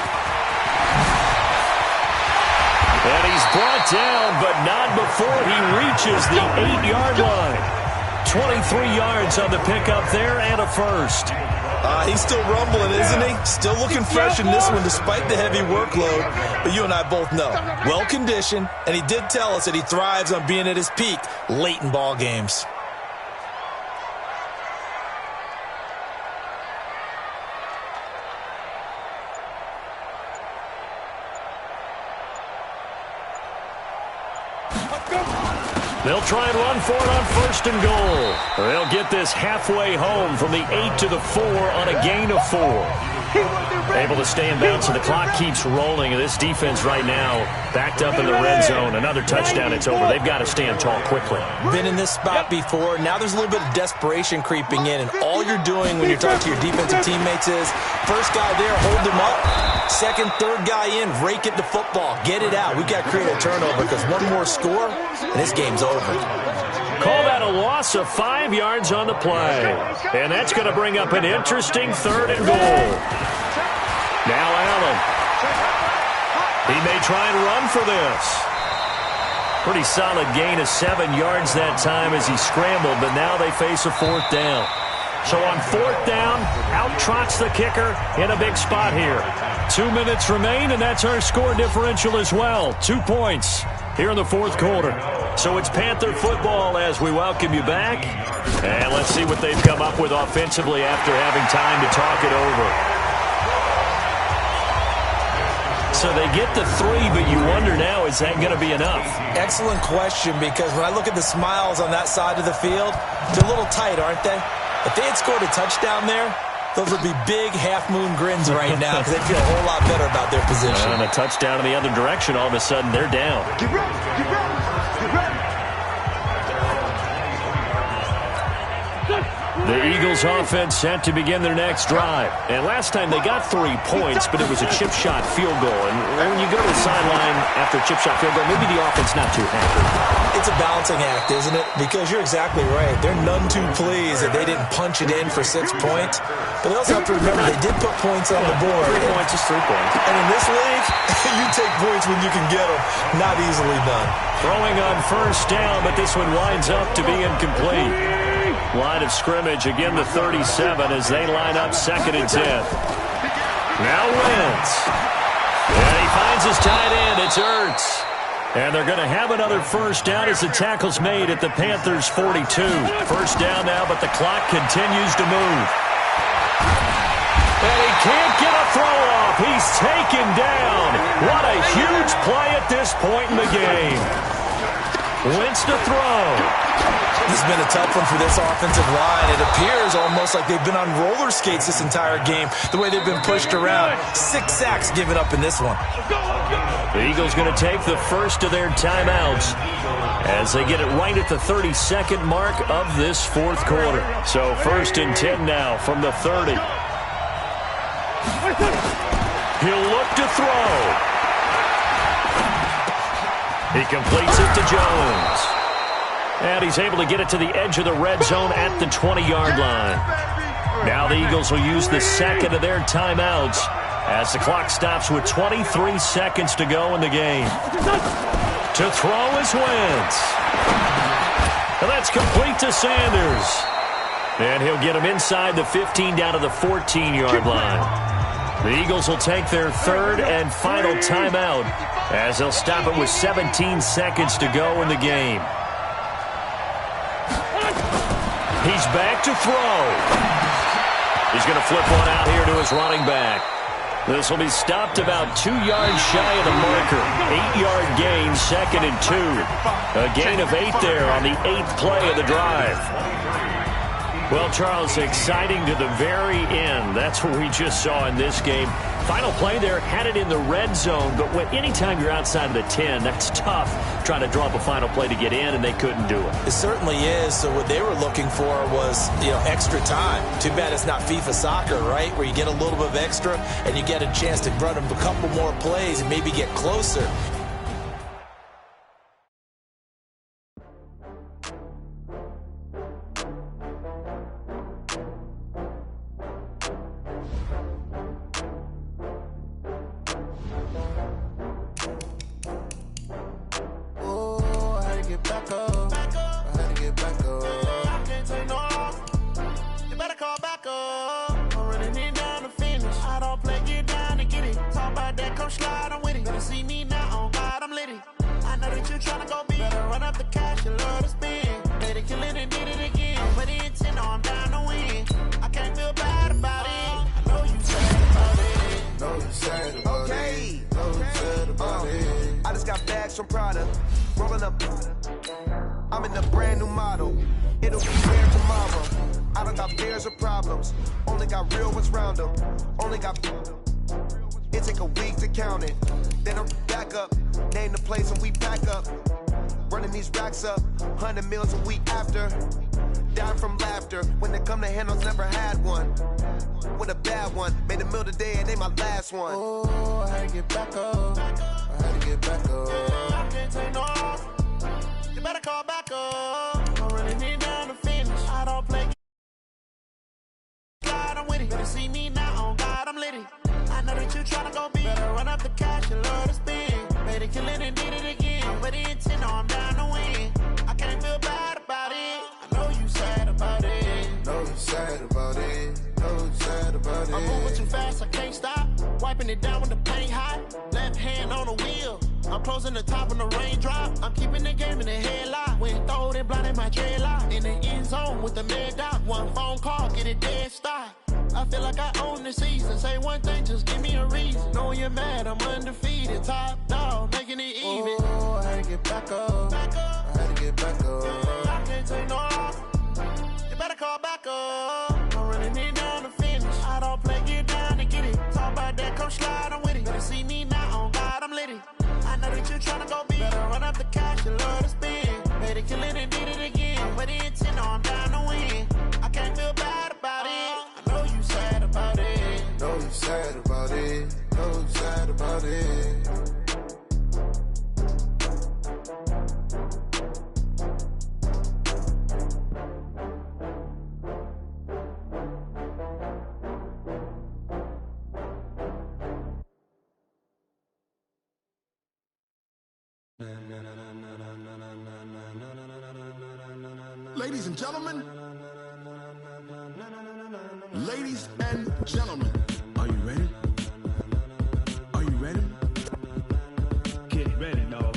And he's brought down, but not before he reaches the 8-yard line. 23 yards on the pickup there and a first. He's still rumbling, isn't he? Still looking fresh in this one despite the heavy workload. But you and I both know, well-conditioned, and he did tell us that he thrives on being at his peak late in ball games. They'll try and run for it on 1st and goal. They'll get this halfway home from the 8 to the 4 on a gain of 4. Able to stay in bounds, so the clock keeps rolling. And this defense right now backed up in the red zone. Another touchdown, it's over. They've got to stand tall quickly. Been in this spot before. Now there's a little bit of desperation creeping in. And all you're doing when you're talking to your defensive teammates is, first guy there, hold him up. Second, third guy in, rake it to football. Get it out. We've got to create a turnover because one more score, and this game's over. Call that a loss of 5 yards on the play. And that's going to bring up an interesting 3rd and goal. Now Allen. He may try and run for this. Pretty solid gain of 7 yards that time as he scrambled, but now they face a 4th down. So on 4th down, out trots the kicker in a big spot here. 2 minutes remain, and that's our score differential as well. 2 points here in the 4th quarter. So it's Panther football as we welcome you back. And let's see what they've come up with offensively after having time to talk it over. So they get the 3, but you wonder now, is that going to be enough? Excellent question, because when I look at the smiles on that side of the field, they're a little tight, aren't they? If they had scored a touchdown there, those would be big half-moon grins right now because they feel a whole lot better about their position. And a touchdown in the other direction, all of a sudden they're down. Get ready, get ready, get ready. The Eagles offense set to begin their next drive. And last time they got 3 points, but it was a chip shot field goal. And when you go to the sideline after a chip shot field goal, maybe the offense not too happy. It's a balancing act, isn't it? Because you're exactly right. They're none too pleased that they didn't punch it in for 6 points. But they also have to remember they did put points on the board. 3 points is 3 points. And in this league, you take points when you can get them. Not easily done. Throwing on 1st down, but this one winds up to be incomplete. Line of scrimmage, again the 37 as they line up 2nd and 10. Now Wentz. And he finds his tight end. It's Ertz. And they're going to have another 1st down as the tackle's made at the Panthers' 42. 1st down now, but the clock continues to move. And he can't get a throw off. He's taken down. What a huge play at this point in the game. Wentz to throw. This has been a tough one for this offensive line. It appears almost like they've been on roller skates this entire game, the way they've been pushed around. 6 sacks given up in this one. The Eagles going to take the first of their timeouts as they get it right at the 32nd mark of this 4th quarter. So 1st and 10 now from the 30. He'll look to throw. He completes it to Jones. And he's able to get it to the edge of the red zone at the 20-yard line. Now the Eagles will use the 2nd of their timeouts as the clock stops with 23 seconds to go in the game. To throw is Wentz. And that's complete to Sanders. And he'll get him inside the 15 down to the 14-yard line. The Eagles will take their 3rd and final timeout as they'll stop it with 17 seconds to go in the game. He's back to throw. He's going to flip one out here to his running back. This will be stopped about 2 yards shy of the marker. 8-yard gain, 2nd and 2. A gain of 8 there on the 8th play of the drive. Well, Charles, exciting to the very end. That's what we just saw in this game. Final play there, had it in the red zone, but anytime you're outside of the 10, that's tough trying to draw up a final play to get in, and they couldn't do it. It certainly is. So what they were looking for was, extra time. Too bad it's not FIFA soccer, right, where you get a little bit of extra and you get a chance to run a couple more plays and maybe get closer. get back up. I had to get back up. I can't take no loss. You better call back up. I'm running it down to finish. I don't play, get down to get it. Talk about that, come slide, I'm with it. Better see me now, on God, I'm litty. I know that you tryna go big. Better run up the cash, you love to spend. Better kill it and did it again. Put the intent on, I'm down to win. I can't feel bad about it. I know you sad about it. Know you sad about it. Know you sad about it. I just got bags from Prada. Rolling up. I'm in a brand new model. It'll be there tomorrow. I don't got fears or problems. Only got real ones round them. Only got. It take a week to count it. Then I'm back up. Name the place and we pack up. Running these racks up. 100 meals a week after. Down from laughter. When they come to handles, never had one. With a bad one. Made a meal today and they my last one. Oh, I had to get back up. I had to get back up. I can't take no loss. You better call back up. I'm running it down to finish. I don't play. I'm with it. Better see me now, on God, I'm litty. I know that you tryna go big. Better run up the cash, you love to spend. Better kill it and did it again. But the intent, no, I'm down to win. I can't feel bad about it. I know you sad about it. Know you sad about it. Know you sad about it. I'm moving too fast, I can't stop. Wiping it down with the paint hot. Left hand on the wheel. I'm closing the top when the raindrop. I'm keeping the game in the headlock. When throwed and blinded my dreadlock. In the end zone with the mad dot. One phone call, get it dead stop. I feel like I own the season. Say one thing, just give me a reason. Knowing you're mad, I'm undefeated. Top dog, making it even. Oh, I had to get back up. I had to get back up. I can't take no loss. You better call back up. I'm running it down to finish. I don't play, get down to get it. Talk about that, come slide, I'm with it. Better see me now, on God, I'm litty. I know that you tryna go big. Better run up the cash, you love to spend. Better kill it and did it again. But the intent, no, I'm down to win. I can't feel bad about it. I know you sad about it. Know you sad about it. Know you sad about it. Ladies and gentlemen, ladies and gentlemen, are you ready? Are you ready? Get ready, dog.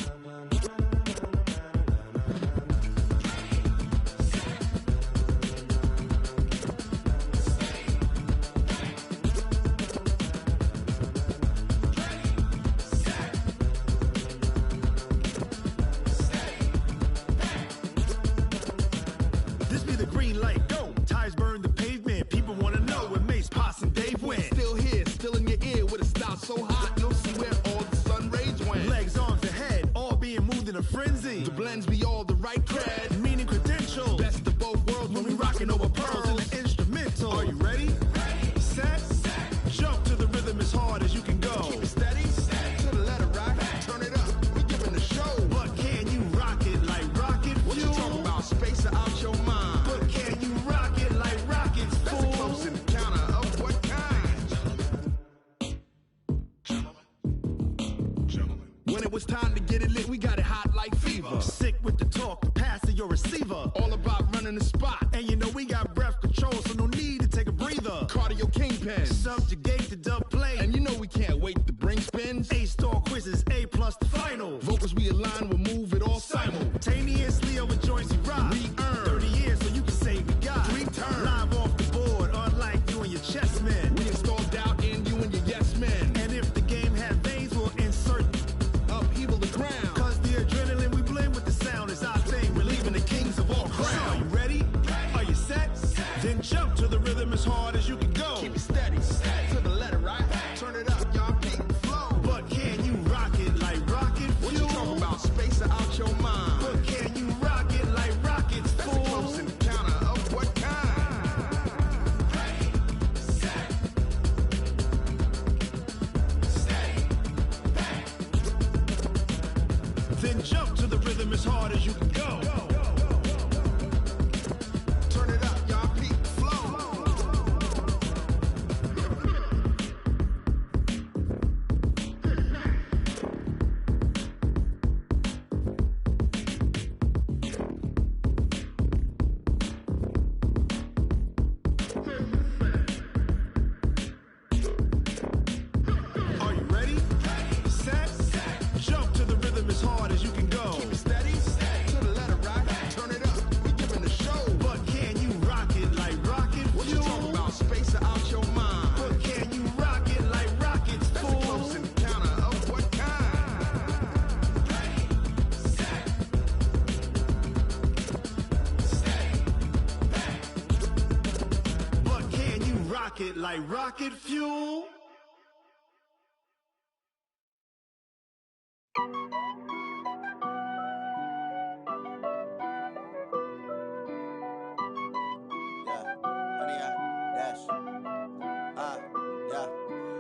This be the green light, go. Tires burn the pavement. People want to know where Mace, Poss, and Dave went. Still here, still in your ear with a style so hot, you'll see where all the sun rays went. Legs, arms, and head, all being moved in a frenzy. The blends be all the right cred, meaning credentials. Best of both worlds when we rockin' over pearls in the instrumental. Are you ready? Set, jump to the rhythm as hard as you can go. Keep it steady, to the letter rock, turn it up, we giving the show. But can you rock it like rocket fuel? What you talking about, space or out your mind? But can you rock it like rockets, fool? That's a close encounter of what kind? When it was time to get it lit, we got it hot like fever. Sick with the talk, the pass to your receiver. All about running the spot. And you know we got breath control, so no need to take a breather. Cardio kingpin, subjugate the dub play. And you know we can't wait to bring spins. A-star quizzes, A+ the final. Vocals we align, we'll move it all simultaneously over joints we rock. We earn 30 years, so you can say we got 3 turns. Live off the board, unlike you and your chess men. We install doubt in you and your yes men. And if the game had veins, we'll insert upheaval the ground. Cause the adrenaline we blend with the sound is our thing. We're leaving the kings of all crowns. So are you ready? Are you set? Then jump to the rhythm as hard as you can go. Keep it steady, to the letter right. Turn it up, y'all beat the flow. But can you rock it like rocket fuel? What you talking about, space or out your mind? But can you rock it like rockets, fool? That's a close encounter of what kind? Then jump to the rhythm as hard as you can go. Turn it up, y'all beat the flow. it like rocket fuel.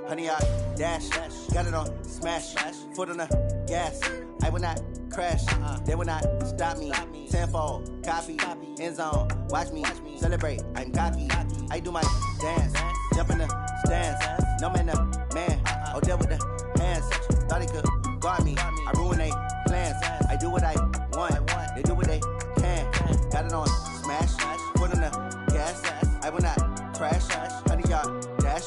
Honey, I dash, got it on smash, foot on the gas. I will not crash, they will not stop me. Tenfold, copy, end zone, watch me celebrate. I'm cocky, I do my dance, jump in the stands. No man, the man, oh, deal with the hands. Thought he could guard me, I ruin they plans. I do what I want, they do what they can. Got it on smash, foot on the gas. I will not crash, honey, y'all dash,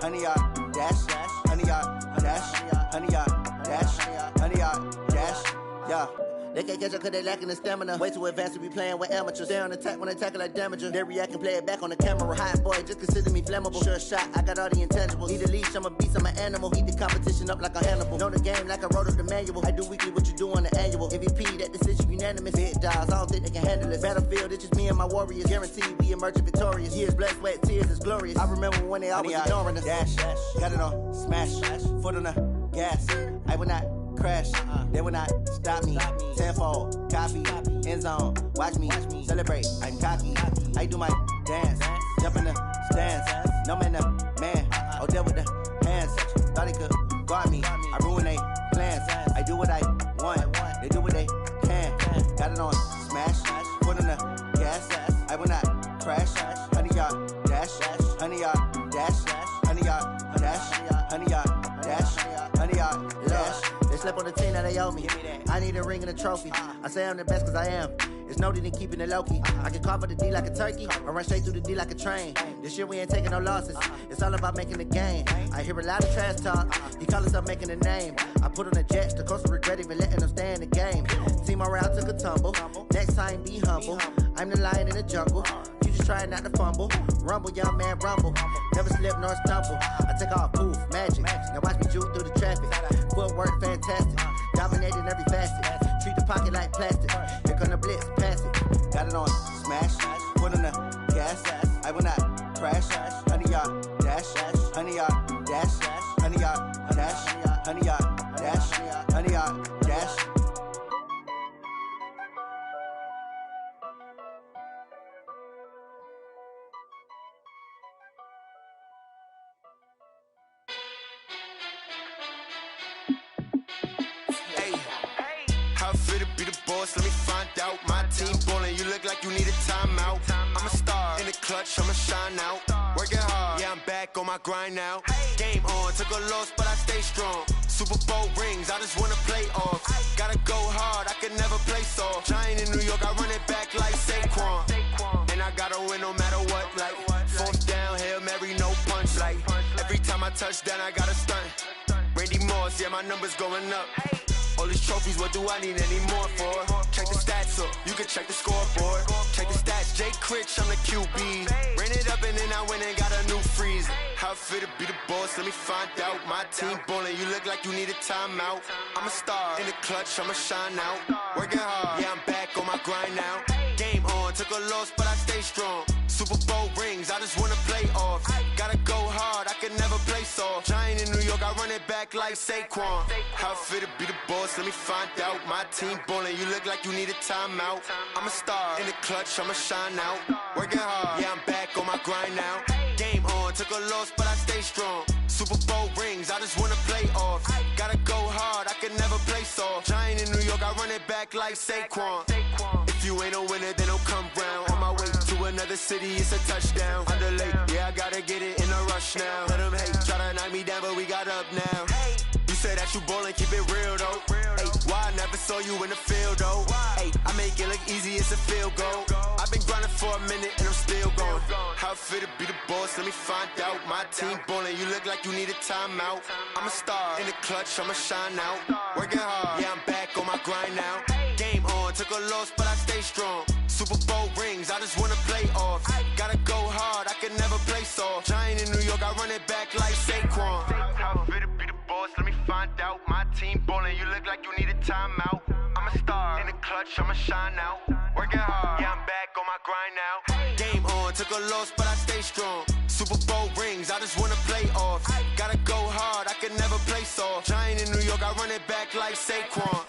honey, y'all dash, honey, y'all dash, honey, y'all dash, honey, y'all dash, yeah. They can't catch up cause they lacking the stamina. Way too advanced to be playing with amateurs. Stay on attack when I tackle like damager. They react and play it back on the camera. Hot boy, just consider me flammable. Sure shot, I got all the intangibles. Need a leash, I'm a beast, I'm an animal. Eat the competition up like a Hannibal. Know the game like I wrote up the manual. I do weekly what you do on the annual. MVP, that decision unanimous. Big dogs, I don't think they can handle it. Battlefield, it's just me and my warriors. Guaranteed we emerging victorious. Years, blood, sweat, tears, it's glorious. I remember when they always ignoring us. Dash, got it on smash, foot on the gas. I will not crash, they will not stop me. Tenfold, copy, end zone, watch me celebrate. I'm cocky, I do my dance, jump in the stands. No man, the man, oh, deal with the hands. Thought he could guard me, I ruin they plans. I do what I want, they do what they can. Got it on smash, foot on the gas. I will not crash, honey, y'all dash, honey, y'all dash, honey, y'all dash, honey, y'all dash, honey, y'all dash. They slept on the team that they owe me. I need a ring and a trophy. I say I'm the best cause I am. It's no need in keeping it low-key. I can carve up the D like a turkey or run straight through the D like a train. This year we ain't taking no losses. It's all about making the game. I hear a lot of trash talk. He call himself making a name. I put on the Jets. The coach will regret even letting them stay in the game. Team morale took a tumble. Next time be humble. I'm the lion in the jungle. You just trying not to fumble. Rumble, young man, rumble. Never slip nor stumble. I take off, poof, magic. Now watch me juke through the traffic. Footwork fantastic. Dominating every facet. Treat the pocket like plastic. Here come the blitz, pass it. Got it on smash, foot on the gas. I will not crash. Honey, y'all dash, honey, y'all dash, honey, y'all dash, honey, y'all dash, honey, y'all dash. Let me find out. My team ballin', you look like you need a timeout. I'm a star in the clutch, I'ma shine out. Working hard, yeah, I'm back on my grind now. Game on, took a loss, but I stay strong. Super Bowl rings, I just wanna play off. Gotta go hard, I can never play soft. Giant in New York, I run it back like Saquon. And I gotta win no matter what, like fourth down, Hail Mary, no punch. Like every time I touch down, I gotta stunt. Randy Moss, yeah, my numbers going up. All these trophies, what do I need any more for? Check the stats up, you can check the scoreboard. Check the stats, Jay Critch, I'm the QB. Ran it up and then I went and got a new freeze. How it feel to be the boss, let me find out. My team ballin', you look like you need a timeout. I'm a star in the clutch, I'ma shine out. Working hard, yeah, I'm back on my grind now. Game on, took a loss, but I stay strong. Super Bowl rings, I just wanna play off. Gotta go hard, I can never play soft. Giant in New York, I run it back like Saquon. How it feel to be the boss, let me find out. My team ballin', you look like you need a timeout. I'm a star in the clutch, I'ma shine out. Working hard, yeah, I'm back on my grind now. Game on, took a loss, but I stay strong. Super Bowl rings, I just wanna play off. Gotta go hard, I can never play soft. Giant in New York, I run it back like Saquon. If you ain't a winner, then don't come round. On my way to another city, it's a touchdown. Underlay, yeah, I gotta get it in a rush now. Let them hate, try to knock me down, but we got up now. You say that you ballin', keep it real though. Ay, why I never saw you in the field though? Ay, I make it look easy, it's a field goal. I've been grinding for a minute and I'm still going. How it feel to be the boss, let me find out. My team ballin', you look like you need a timeout. I'm a star in the clutch, I'ma shine out. Working hard, yeah, I'm back on my grind now. Game on, took a loss, but I stay strong. Super Bowl rings, I just wanna play off. Gotta go hard, I can never play soft. Giant in New York, I run it back like Saquon. How it feel to be the boss, let me find out. My team ballin', you look like you need a timeout. I'm a star in the clutch, I'ma shine out. Working hard, yeah, I'm back on my grind now. Game on, took a loss, but I stay strong. Super Bowl rings, I just wanna play off. Gotta go hard, I can never play soft. Giant in New York, I run it back like Saquon.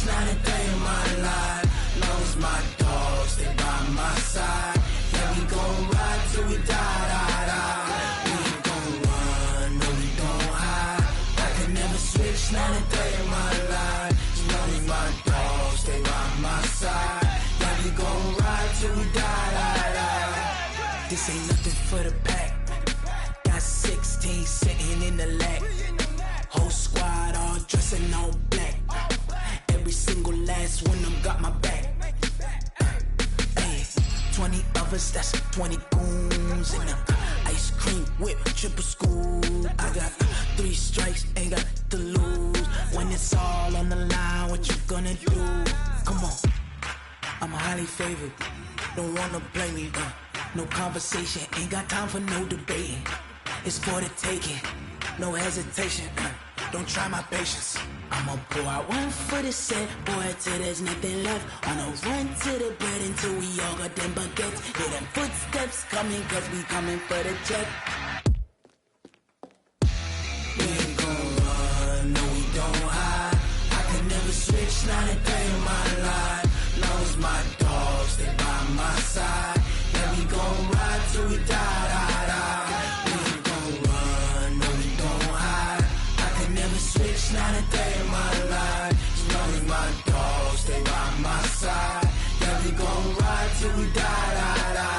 Not a day in my life. Long as my dogs, they by my side. Yeah, we gon' ride till we die, die, die. We ain't gon' run, no, we don't hide. I can never switch, not a day in my life. As long as my dogs, they by my side. Yeah, we gon' ride till we die, die, die. This ain't nothing for the pack. Got 16 sitting in the lap. Whole squad all dressing all black. Every single last one of them got my back. Hey, 20 of us, that's 20 goons. And ice cream whip, triple scoop. I got 3 strikes, ain't got to lose. When it's all on the line, what you gonna do? Come on, I'm highly favored. Don't wanna play me, no conversation. Ain't got time for no debating. It's for the taking, no hesitation. Don't try my patience. I'ma pour out one for the set, boy, till there's nothing left. On a run to the bread until we all got them baguettes. Hear them footsteps coming, cause we coming for the check. We ain't gon' run, no, we don't hide. I can never switch, not a day in my life. Long as my dogs, they by my side. Yeah, we gon' ride till we die, die, die. We ain't gon' run, no, we don't hide. I can never switch, not a day in my life. As long as my dogs, they by my side. Yeah, we gon' ride till we die, die, die.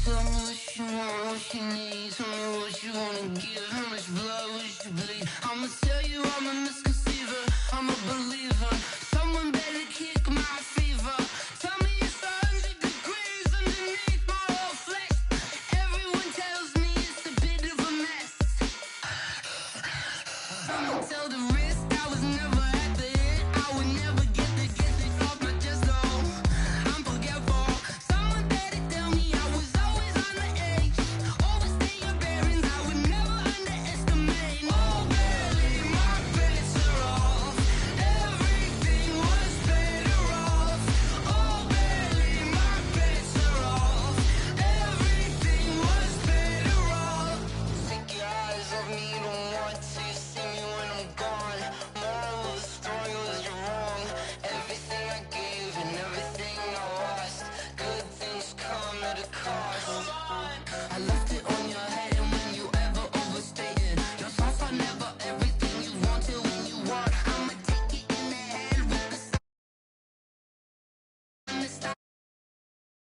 Tell me what you want, what you need. Tell me what you wanna give me.